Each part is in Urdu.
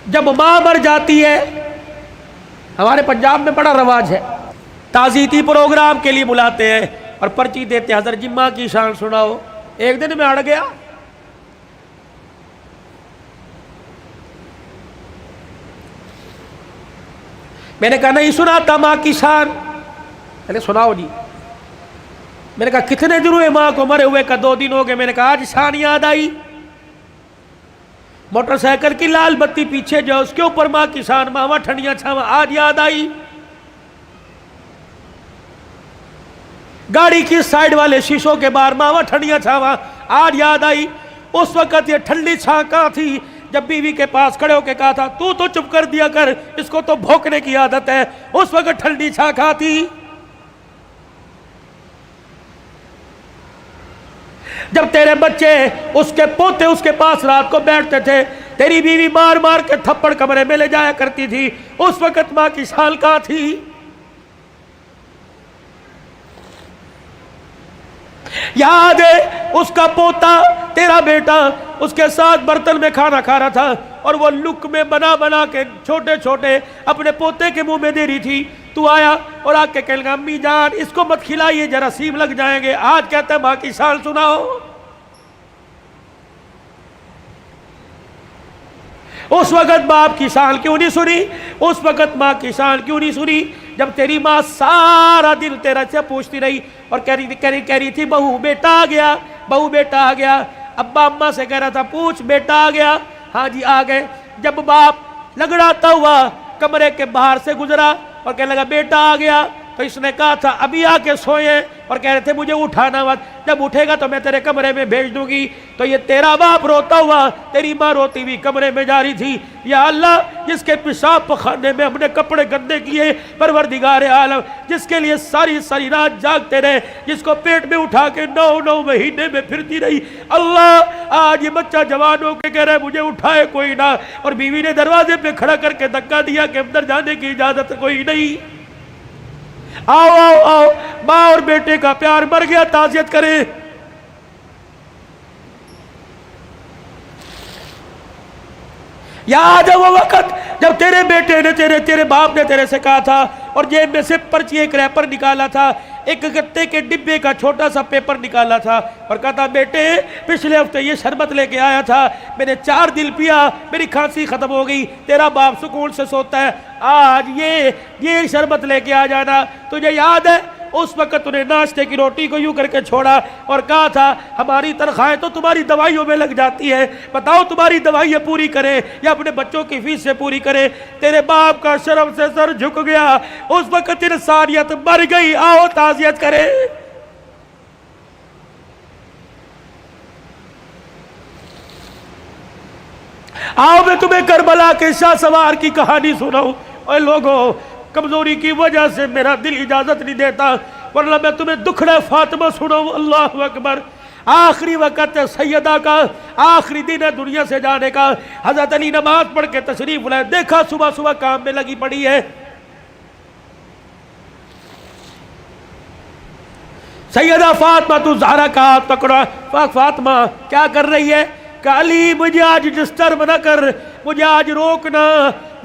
جب ماں مر جاتی ہے، ہمارے پنجاب میں بڑا رواج ہے، تعزیتی پروگرام کے لیے بلاتے ہیں اور پرچی دیتے ہیں، حضرت جی ماں کی شان سناؤ۔ ایک دن میں اڑ گیا، میں نے کہا نہیں سناتا ماں کی شان، میں نے سناؤ جی۔ میں نے کہا کتنے دن ہوئے ماں کو مرے ہوئے؟ کا 2 دن ہو گئے۔ میں نے کہا آج شان یاد آئی، موٹر سائیکل کی لال بتی پیچھے جو اس کے اوپر ماں کی شان، ماما ٹھنڈیاں چھاواں، آج یاد آئی۔ گاڑی کی سائیڈ والے شیشوں کے باہر ماما ٹھنڈیاں چھاواں، آج یاد آئی۔ اس وقت یہ ٹھنڈی چھاں کہاں تھی جب بیوی کے پاس کھڑے ہو کے کہا تھا تو چپ کر دیا کر، اس کو تو بھونکنے کی عادت ہے، اس وقت ٹھنڈی چھاں کہاں تھی؟ جب تیرے بچے اس کے پوتے اس کے پاس رات کو بیٹھتے تھے، تیری بیوی مار مار کے تھپڑ کمرے میں لے جایا کرتی تھی، اس وقت ماں کی شان کہاں تھی؟ یاد ہے اس کا پوتا تیرا بیٹا اس کے ساتھ برتن میں کھانا کھا رہا تھا اور وہ لک میں بنا بنا کے چھوٹے چھوٹے اپنے پوتے کے منہ میں دے رہی تھی، تو آیا اور آ کے کہنے لگا امی جان اس کو مت کھلائیے جراثیم لگ جائیں گے۔ آج کہتا ہے ماں کی شان سناؤ۔ اس وقت باپ کی شان کیوں نہیں سنی؟ اس وقت ماں کی شان کیوں نہیں سنی؟ جب تیری ماں سارا دن تیرا سے پوچھتی رہی اور کہہ رہی تھی بہو بیٹا آ گیا، بہو بیٹا آ گیا، ابا اماں سے کہہ رہا تھا پوچھ بیٹا آ گیا، ہاں جی آ گئے۔ جب باپ لگڑاتا ہوا کمرے کے باہر سے گزرا اور کہنے لگا بیٹا آ گیا، تو اس نے کہا تھا ابھی آ کے سوئے اور کہہ رہے تھے مجھے اٹھانا مت، جب اٹھے گا تو میں تیرے کمرے میں بھیج دوں گی۔ تو یہ تیرا باپ روتا ہوا تیری ماں روتی ہوئی کمرے میں جا رہی تھی، یا اللہ جس کے پیشاب پخانے میں ہم نے کپڑے گندے کیے، پروردگار عالم جس کے لیے ساری ساری رات جاگتے رہے، جس کو پیٹ میں اٹھا کے 9 مہینے میں پھرتی رہی، اللہ آج یہ بچہ جوان ہو کے کہہ رہا ہے مجھے اٹھائے کوئی نہ، اور بیوی نے دروازے پہ کھڑا کر کے دھکا دیا کہ اندر جانے کی اجازت کوئی نہیں۔ آؤ آؤ آؤ، ماں اور بیٹے کا پیار مر گیا، تعزیت کریں۔ یاد ہے وہ وقت جب تیرے بیٹے نے تیرے باپ نے تیرے سے کہا تھا اور جیب میں سے پرچی ایک ریپر نکالا تھا، ایک گتے کے ڈبے کا چھوٹا سا پیپر نکالا تھا اور کہا تھا بیٹے پچھلے ہفتے یہ شربت لے کے آیا تھا، میں نے 4 دن پیا، میری کھانسی ختم ہو گئی، تیرا باپ سکون سے سوتا ہے، آج یہ شربت لے کے آ جانا۔ تجھے یاد ہے اس وقت انہیں ناشتے کی روٹی کو یوں کر کے چھوڑا اور کہا تھا ہماری تنخواہیں تو تمہاری دوائیوں میں لگ جاتی ہے، بتاؤ تمہاری دوائیاں پوری کریں یا اپنے بچوں کی فیس سے پوری کریں۔ تیرے باپ کا شرم سے سر جھک گیا، اس وقت انسانیت مر گئی، آؤ تعزیت کریں۔ آؤ میں تمہیں کربلا کے شاہ سوار کی کہانی سناؤں۔ اے لوگوں کمزوری کی وجہ سے میرا دل اجازت نہیں دیتا، ورنہ میں تمہیں دکھڑا فاطمہ سناؤں۔ اللہ اکبر۔ آخری وقت سیدہ کا، آخری دن ہے دنیا سے جانے کا، حضرت علی نماز پڑھ کے تشریف لائے، دیکھا صبح صبح کام میں لگی پڑی ہے۔ سیدہ فاطمہ تو زہرا کا ہاتھ پکڑا، فاطمہ کیا کر رہی ہے؟ کہ علی مجھے آج ڈسٹرب نہ کر، مجھے آج روکنا،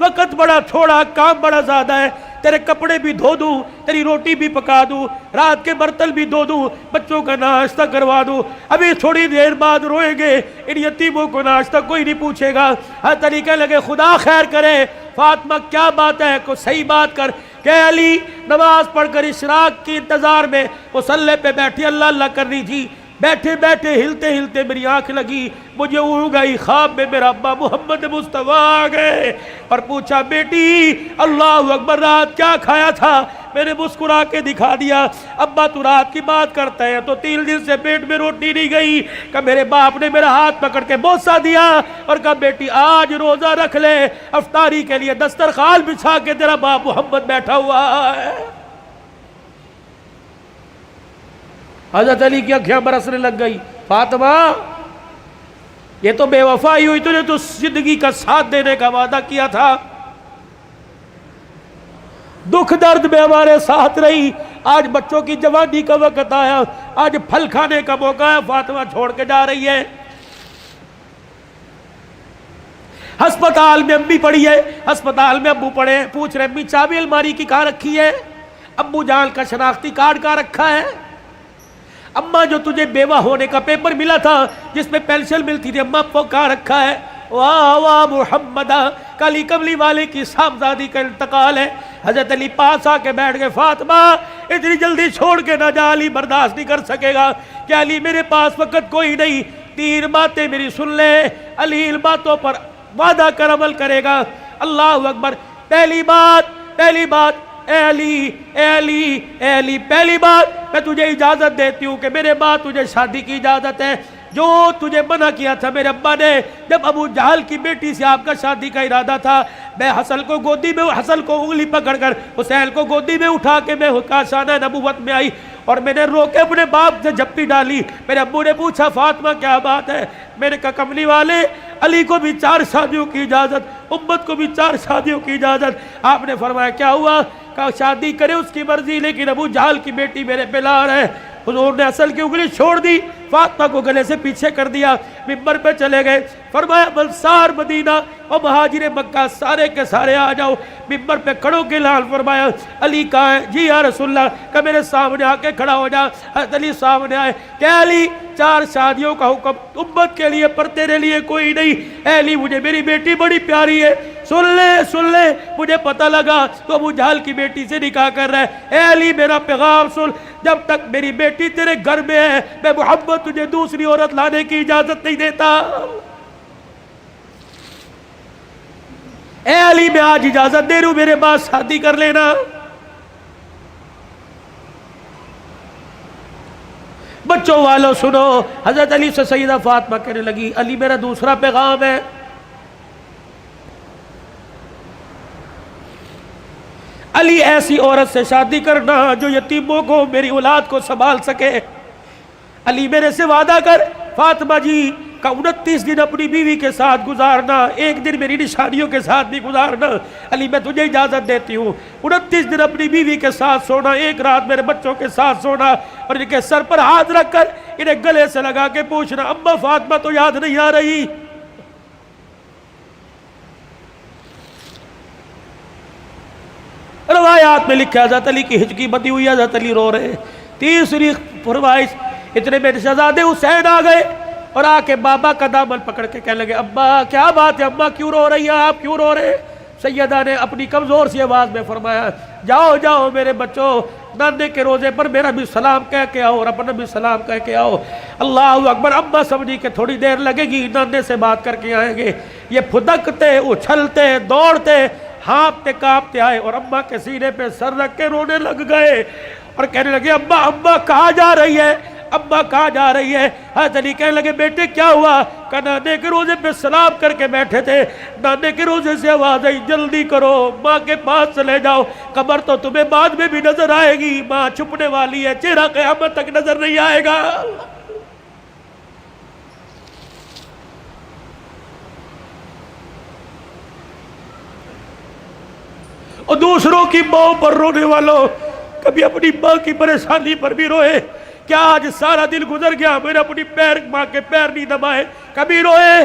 وقت بڑا تھوڑا، کام بڑا زیادہ ہے، تیرے کپڑے بھی دھو دوں، تیری روٹی بھی پکا دوں، رات کے برتن بھی دھو دوں، بچوں کا ناشتہ کروا دوں، ابھی تھوڑی دیر بعد روئیں گے، ان یتیموں کو ناشتہ کوئی نہیں پوچھے گا۔ ہر طریقے لگے خدا خیر کرے۔ فاطمہ کیا بات ہے، کوئی صحیح بات کر۔ کہ علی نماز پڑھ کر اشراق کی انتظار میں مصلی پہ بیٹھی اللہ اللہ کر رہی تھی، بیٹھے بیٹھے ہلتے ہلتے میری آنکھ لگی، مجھے اڑ گئی، خواب میں میرا ابا محمد مصطفیٰ آ گئے اور پوچھا بیٹی اللہ اکبر رات کیا کھایا تھا؟ میں نے مسکرا کے دکھا دیا۔ ابا تو رات کی بات کرتا ہے تو 3 دن سے پیٹ میں روٹی نہیں گئی۔ کہ میرے باپ نے میرا ہاتھ پکڑ کے بوسہ دیا اور کہا بیٹی آج روزہ رکھ لے، افطاری کے لیے دسترخوان بچھا کے تیرا باپ محمد بیٹھا ہوا ہے۔ حضرت علی کی آنکھیں برسنے لگ گئی، فاطمہ یہ تو بے وفائی ہوئی، تجھے تو زندگی کا ساتھ دینے کا وعدہ کیا تھا، دکھ درد میں ہمارے ساتھ رہی، آج بچوں کی جوانی کا وقت آیا، آج پھل کھانے کا موقع ہے، فاطمہ چھوڑ کے جا رہی ہے۔ ہسپتال میں امی پڑی ہے، ہسپتال میں ابو پڑے، پوچھ رہے امی چابی الماری کی کہاں رکھی ہے؟ ابو جان کا شناختی کارڈ کہاں رکھا ہے؟ اماں جو تجھے بیوہ ہونے کا پیپر ملا تھا جس میں پینشن ملتی تھی، اماں وہ کہاں رکھا ہے؟ واہ واہ محمدہ، کالی کملی والے کی صاحبزادی کا انتقال ہے۔ حضرت علی پاس آ کے بیٹھ گئے، فاطمہ اتنی جلدی چھوڑ کے نہ جا، علی برداشت نہیں کر سکے گا کہ علی میرے پاس وقت کوئی نہیں، 3 باتیں میری سن لے، علی ان باتوں پر وعدہ کر عمل کرے گا۔ اللہ اکبر۔ پہلی بات اے علی، پہلی بات میں تجھے اجازت دیتی ہوں کہ میرے بعد تجھے شادی کی اجازت ہے۔ جو تجھے منع کیا تھا میرے ابا نے جب ابو جہل کی بیٹی سے آپ کا شادی کا ارادہ تھا، میں حسن کو انگلی پکڑ کر حسین کو گودی میں اٹھا کے میں کاشانہ نبوت میں آئی اور میں نے رو کے اپنے باپ سے جھپی ڈالی۔ میرے ابو نے پوچھا فاطمہ کیا بات ہے؟ میں نے کہا کملی والے، علی کو بھی 4 شادیوں کی اجازت، امت کو بھی 4 شادیوں کی اجازت۔ آپ نے فرمایا کیا ہوا؟ کہا شادی کرے اس کی مرضی، لیکن ابو جہل کی بیٹی میرے پہ لار ہے۔ حضور نے اصل کی انگلی چھوڑ دی، فاطمہ کو گلے سے پیچھے کر دیا، منبر پہ چلے گئے۔ فرمایا انصار مدینہ اور مہاجر مکہ سارے کے سارے آ جاؤ۔ منبر پہ کھڑوں کے اعلان فرمایا علی کہاں ہے؟ جی یا رسول اللہ، کہ میرے سامنے آ کے کھڑا ہو جا۔ حضرت علی سامنے آئے کہ علی 4 شادیوں کا حکم امت کے لیے پر تیرے لیے کوئی نہیں۔ اے علی مجھے میری بیٹی بڑی پیاری ہے، سن لے مجھے پتہ لگا تو ابو جہل کی بیٹی سے نکاح کر رہا ہے۔ اے علی میرا پیغام سن، جب تک میری بیٹی تیرے گھر میں ہے میں محمد تجھے دوسری عورت لانے کی اجازت نہیں دیتا۔ اے علی میں آج اجازت دے رہا ہوں، میرے بعد شادی کر لینا۔ بچوں والوں سنو، حضرت علی سے سیدہ فاطمہ کہنے لگی علی میرا دوسرا پیغام ہے، علی ایسی عورت سے شادی کرنا جو یتیموں کو میری اولاد کو سنبھال سکے۔ علی میرے سے وعدہ کر فاطمہ جی کا 29 دن اپنی بیوی کے ساتھ گزارنا، 1 دن میری نشانیوں کے ساتھ بھی گزارنا۔ علی میں تجھے اجازت دیتی ہوں، 29 دن اپنی بیوی کے ساتھ سونا، 1 رات میرے بچوں کے ساتھ سونا، اور ان کے سر پر ہاتھ رکھ کر انہیں گلے سے لگا کے پوچھنا اماں فاطمہ تو یاد نہیں آ رہی؟ روایات میں لکھا حضرت علی کی ہچکی بندی ہوئی، حضرت علی رو رہے۔ تیسری فرمائش، اتنے میں شہزادے حسین آ گئے اور آ کے بابا کا دامن پکڑ کے کہنے لگے ابا کیا بات ہے، اماں کیوں رو رہی ہیں، آپ کیوں رو رہے؟ سیدہ نے اپنی کمزور سی آواز میں فرمایا جاؤ میرے بچوں، نانے کے روزے پر میرا بھی سلام کہہ کے آؤ اور اپنا بھی سلام کہہ کے آؤ۔ اللہ اکبر۔ اماں سمجھی کہ تھوڑی دیر لگے گی، نانے سے بات کر کے آئیں گے۔ یہ پھدکتے اچھلتے دوڑتے ہانپتے کانپتے آئے اور اماں کے سینے پہ سر رکھ کے رونے لگ گئے اور کہنے لگے اماں کہاں جا رہی ہے، اماں کہاں جا رہی ہے؟ حضرت علی کہنے لگے بیٹے کیا ہوا؟ کہ نانے کے روزے پہ سلام کر کے بیٹھے تھے، نانے کے روزے سے آواز آئی جلدی کرو ماں کے پاس چلے جاؤ، قبر تو تمہیں بعد میں بھی نظر آئے گی، ماں چھپنے والی ہے، چہرہ قیامت تک نظر نہیں آئے گا۔ اور دوسروں کی ماں پر رونے والوں کبھی اپنی ماں کی پریشانی پر بھی روئے۔ کیا آج سارا دن گزر گیا میں نے اپنی ماں کے پیر نہیں دبائے؟ کبھی روئے؟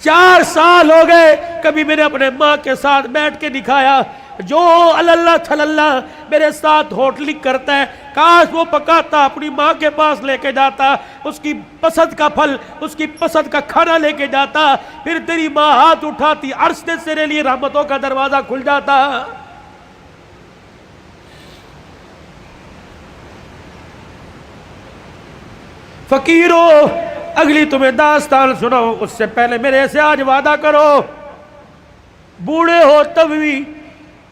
4 سال ہو گئے کبھی میں نے اپنے ماں کے ساتھ بیٹھ کے دکھایا؟ جو اللہ تھلاللہ میرے ساتھ ہوٹلنگ کرتا ہے کاش وہ پکاتا اپنی ماں کے پاس لے کے جاتا، اس کی پسند کا پھل، اس کی پسند کا کھانا لے کے جاتا، پھر تیری ماں ہاتھ اٹھاتی، عرش سے تیرے لیے رحمتوں کا دروازہ کھل جاتا۔ فقیرو اگلی تمہیں داستان سناؤ، اس سے پہلے میرے سے آج وعدہ کرو، بوڑھے ہو تب بھی،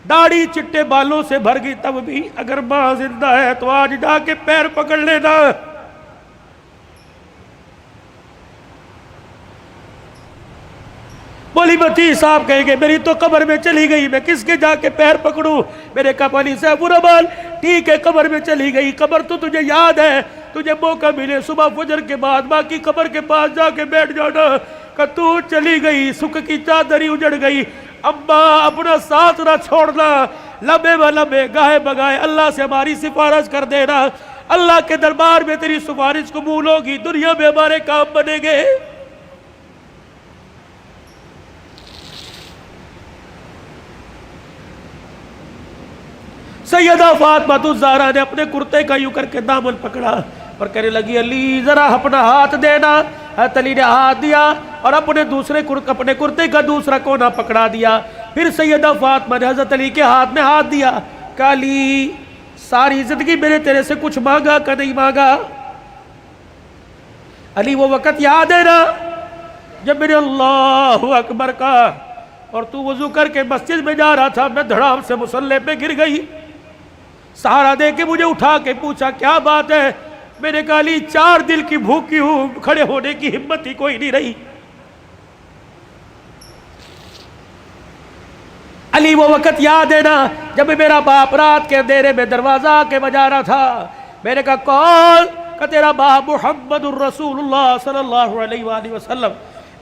داڑھی چٹے بالوں سے بھر گئی تب بھی، اگر ماں زندہ ہے تو آج جا کے پیر پکڑ لینا۔ بولی بچی صاحب کہیں گے میری تو قبر میں چلی گئی، میں کس کے جا کے پیر پکڑوں؟ میرے کہا علی صاحب برابر ٹھیک ہے، قبر میں چلی گئی، قبر تو تجھے یاد ہے، تجھے موقع ملے صبح فجر کے بعد ماں کی قبر کے پاس جا کے بیٹھ جانا، کہ تو چلی گئی، سکھ کی چادری اجڑ گئی، اماں اپنا ساتھ نہ چھوڑنا، لمبے و لمبے گاہے بگائے اللہ سے ہماری سفارش کر دینا، اللہ کے دربار میں تیری سفارش قبول ہوگی، دنیا میں ہمارے کام بنے گے۔ سیدہ فاطمہ الزہرا نے اپنے کرتے کا یوں کر کے دامن پکڑا اور کہنے لگی علی ذرا اپنا ہاتھ دینا۔ حضرت علی نے ہاتھ دیا اور اپنے کرتے کا دوسرا کونا پکڑا دیا۔ پھر سیدہ فاطمہ نے حضرت علی کے ہاتھ میں ہاتھ دیا، کہا علی ساری زندگی میں نے تیرے سے کچھ مانگا کہ نہیں مانگا؟ علی وہ وقت یاد ہے نا جب میں نے اللہ اکبر کہا اور تو وضو کر کے مسجد میں جا رہا تھا، میں دھڑام سے مصلی پہ گر گئی، سہارا دے کے مجھے اٹھا کے پوچھا کیا بات ہے؟ میں نے کہا علی 4 دل کی بھوکی ہوں، کھڑے ہونے کی ہمت ہی کوئی نہیں رہی۔ علی وہ وقت یاد ہے نا جب میرا باپ رات کے اندھیرے میں دروازہ کے بجا رہا تھا، میں نے کہا کون؟ کہ تیرا باپ محمد الرسول اللہ صلی اللہ علیہ وآلہ وسلم۔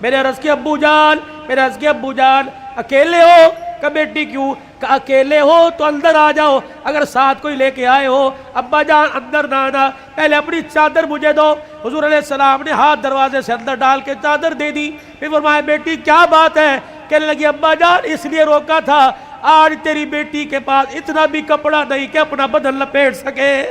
میں نے عرض کیا ابو جان اکیلے ہو؟ کہ بیٹی کیوں؟ کہ اکیلے ہو تو اندر آ جاؤ، اگر ساتھ کوئی لے کے آئے ہو ابا جان اندر نہ آنا، پہلے اپنی چادر مجھے دو۔ حضور علیہ السلام نے ہاتھ دروازے سے اندر ڈال کے چادر دے دی۔ پھر فرمایا بیٹی کیا بات ہے؟ کہنے لگی ابا جان اس لیے روکا تھا، آج تیری بیٹی کے پاس اتنا بھی کپڑا نہیں کہ اپنا بدن لپیٹ سکے۔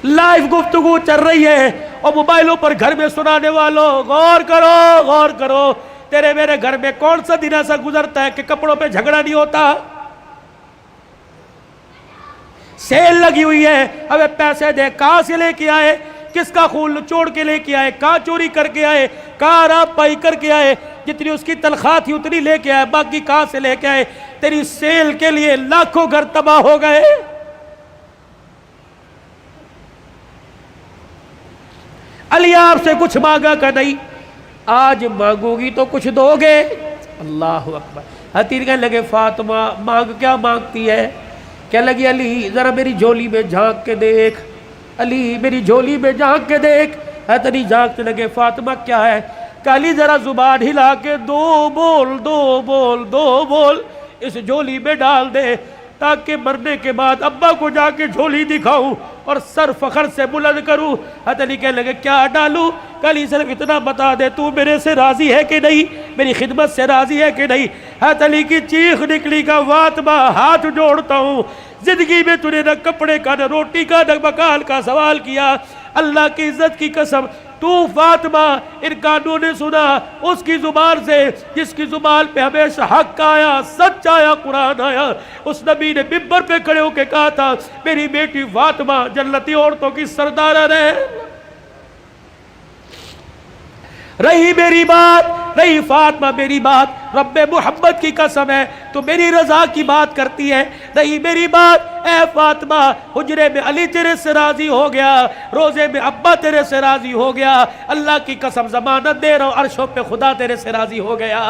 لائیو گفتگو چل رہی ہے اور موبائلوں پر گھر میں سنانے والوں غور کرو، تیرے میرے گھر میں کون سا دن ایسا گزرتا ہے کہ کپڑوں پہ جھگڑا نہیں ہوتا؟ سیل لگی ہوئی ہے، ابے پیسے دے، کہاں سے لے کے آئے؟ کس کا خون چوڑ کے لے کے آئے؟ کہاں چوری کر کے آئے؟ کہاں راب پائی کر کے آئے؟ جتنی اس کی تنخواہ تھی اتنی لے کے آئے، باقی کہاں سے لے کے آئے؟ تیری سیل کے لیے لاکھوں گھر تباہ ہو گئے۔ علی آپ سے کچھ مانگا کہ نہیں؟ آج مانگو گی تو کچھ دو گے؟ اللہ اکبر۔ حتیر کہنے لگے فاطمہ مانگ کیا مانگتی ہے؟ کہنے لگی علی ذرا میری جھولی میں جھانک کے دیکھ، علی میری جھولی میں جھانک کے دیکھ۔ حضرت علی جھانکنے لگے فاطمہ کیا ہے؟ کہ علی ذرا زبان ہلا کے دو بول اس جھولی میں ڈال دے، تاکہ مرنے کے بعد ابا کو جا کے جھولی دکھاؤں اور سر فخر سے بلند کروں۔ حضرت علی کہنے لگے کیا ڈالوں؟ کہ علی صرف اتنا بتا دے تو میرے سے راضی ہے کہ نہیں، میری خدمت سے راضی ہے کہ نہیں؟ حضرت علی کی چیخ نکلی کا فاطمہ ہاتھ جوڑتا ہوں، زندگی میں تو نے نہ کپڑے کا نہ روٹی کا نہ مکان کا سوال کیا، اللہ کی عزت کی قسم تو فاطمہ ان کانوں نے سنا اس کی زبان سے جس کی زبان پہ ہمیشہ حق آیا، سچ آیا، قرآن آیا۔ اس نبی نے ممبر پہ کھڑے ہو کے کہا تھا میری بیٹی فاطمہ جنتی عورتوں کی سردار ہے۔ رہی میری بات، رہی فاطمہ میری بات، رب محمد کی قسم ہے تو میری رضا کی بات کرتی ہے، رہی میری بات اے فاطمہ حجرے میں علی تیرے سے راضی ہو گیا، روزے میں ابا تیرے سے راضی ہو گیا، اللہ کی قسم ضمانت دے رہا ہوں عرشوں پہ خدا تیرے سے راضی ہو گیا۔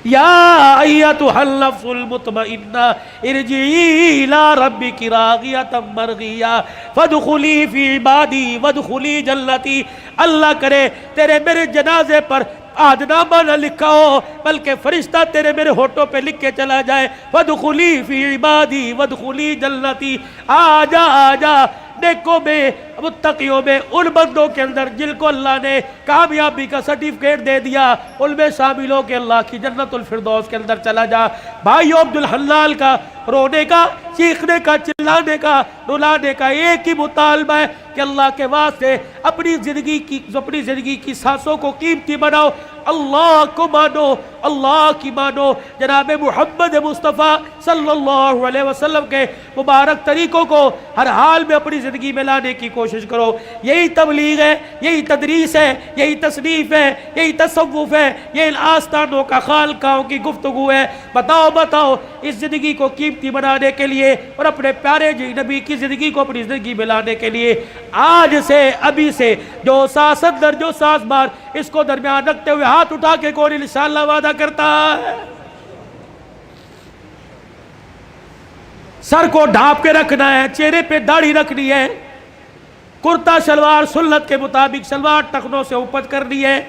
یا ایتھا النفس المطمئنہ ارجعی الی ربک راضیۃ مرضیہ فادخلی فی عبادی وادخلی جنتی۔ اللہ کرے تیرے میرے جنازے پر عہدنامہ نہ لکھا ہو بلکہ فرشتہ تیرے میرے ہونٹوں پہ لکھ کے چلا جائے، فادخلی فی عبادی وادخلی جنتی۔ آجا آجا نیکوں میں متقیوں میں ان بندوں کے اندر جن کو اللہ نے کامیابی کا سرٹیفکیٹ دے دیا ان میں شامل ہو کے اللہ کی جنت الفردوس کے اندر چلا جا۔ بھائیو عبد الحلال کا رونے کا، چیخنے کا، چلانے کا، رلانے کا ایک ہی مطالبہ ہے کہ اللہ کے واسطے اپنی زندگی کی سانسوں کو قیمتی بناؤ، اللہ کو مانو، اللہ کی مانو، جناب محمد مصطفیٰ صلی اللہ علیہ وسلم کے مبارک طریقوں کو ہر حال میں اپنی زندگی میں لانے کی کوشش کرو۔ یہی تبلیغ ہے، یہی تدریس ہے، یہی تصنیف ہے، یہی تصوف ہے، یہ آستانوں کا خالقاہوں کی گفتگو ہے۔ بتاؤ اس زندگی کو قیمتی بنانے کے لیے اور اپنے پیارے نبی کی زندگی کو اپنی زندگی میں لانے کے لیے آج سے ابھی سے جو ساس اندر جو ساس بار اس کو درمیان رکھتے ہوئے ہاتھ اٹھا کے کون انشاءاللہ وعدہ کرتا ہے؟ سر کو ڈھانپ کے رکھنا ہے، چہرے پہ داڑھی رکھنی ہے، کرتا شلوار سنت کے مطابق شلوار ٹخنوں سے اوپر کرنی ہے۔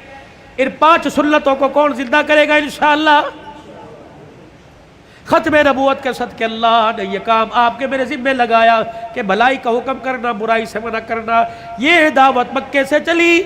ان 5 سنتوں کو کون زندہ کرے گا انشاءاللہ؟ ختم نبوت کے صدقے اللہ نے یہ کام آپ کے میرے ذمہ لگایا کہ بھلائی کا حکم کرنا، برائی سے منع کرنا۔ یہ دعوت مکے سے چلی،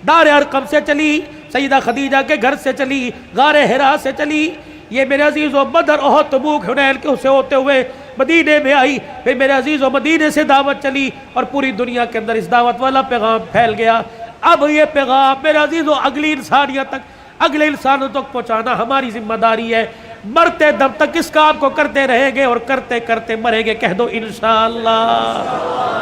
دار ارقم سے چلی، سیدہ خدیجہ کے گھر سے چلی، غار حرا سے چلی، یہ میرے عزیز و بدر احد تبوک حنین کے سے ہوتے ہوئے مدینے میں آئی، پھر میرے عزیز و مدینے سے دعوت چلی اور پوری دنیا کے اندر اس دعوت والا پیغام پھیل گیا۔ اب یہ پیغام میرے عزیز و اگلی انسانیت تک، اگلے انسانوں تک پہنچانا ہماری ذمہ داری ہے۔ مرتے دم تک اس کام کو کرتے رہیں گے اور کرتے کرتے مریں گے۔ کہہ دو انشاءاللہ۔